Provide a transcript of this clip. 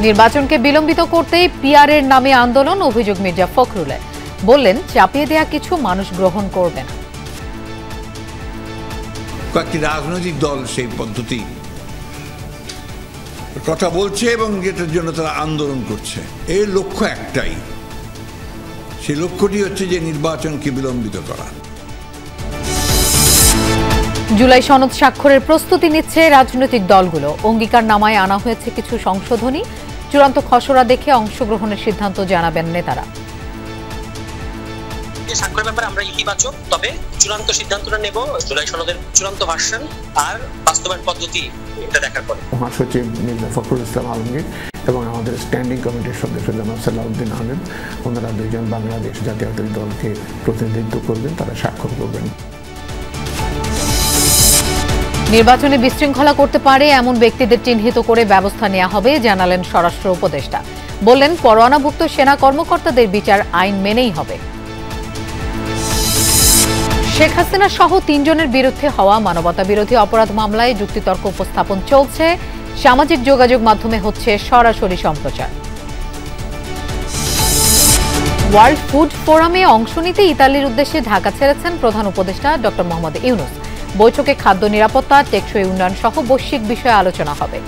নির্বাচনকে বিলম্বিত করতেই পিআরের নামে আন্দোলন, অভিযোগ মির্জা ফখরুলের। বললেন, চাপিয়ে দেয়া কিছু মানুষ গ্রহণ করবে না। কয়েকটি রাজনৈতিক দল সেই পদ্ধতি কথা বলছে এবং যেটার জন্য তারা আন্দোলন করছে। এর লক্ষ্য একটাই, সেই লক্ষ্যটি হচ্ছে যে নির্বাচনকে বিলম্বিত করা। জুলাই সনদ স্বাক্ষরের প্রস্তুতি নিচ্ছে রাজনৈতিক দলগুলো। অঙ্গীকারনামায় আনা হয়েছে কিছু সংশোধনী। চূড়ান্ত খসড়া দেখে অংশগ্রহণের সিদ্ধান্ত জানাবেন নেতারা। স্বাক্ষরের ব্যাপারে আমরা ইতিবাচক, তবে চূড়ান্ত সিদ্ধান্তটা নেব জুলাই সনদের চূড়ান্ত ভার্সন আর বাস্তবায়ন পদ্ধতি এটা দেখার পরে। মহাসচিব মির্জা ফখরুল ইসলাম আলমগীর এবং আমাদের স্ট্যান্ডিং কমিটির সদস্য জনাব সালাউদ্দিন আহমেদ, ওনারা দুইজন বাংলাদেশ জাতীয়তাবাদী দলকে প্রতিনিধিত্ব করবেন, তারা স্বাক্ষর করবেন। নির্বাচনে বিশৃঙ্খলা করতে পারে এমন ব্যক্তিদের চিহ্নিত করে ব্যবস্থা নেওয়া হবে জানালেন স্বরাষ্ট্র উপদেষ্টা। বললেন, পরোয়ানাভুক্ত সেনা কর্মকর্তাদের বিচার আইন মেনেই হবে। শেখ হাসিনা সহ ৩ জনের বিরুদ্ধে হওয়া মানবতা বিরোধী অপরাধ মামলায় যুক্তিতর্ক উপস্থাপন চলছে। সামাজিক যোগাযোগ মাধ্যমে হচ্ছে সরাসরি সম্প্রচার। ওয়ার্ল্ড ফুড ফোরামে অংশ নিতে ইতালির উদ্দেশ্যে ঢাকা ছেড়েছেন প্রধান উপদেষ্টা ডক্টর মোহাম্মদ ইউনূস। বৈঠকে খাদ্য নিরাপত্তা, টেকসই উন্নয়ন সহ বৈশ্বিক বিষয়ে আলোচনা হবে।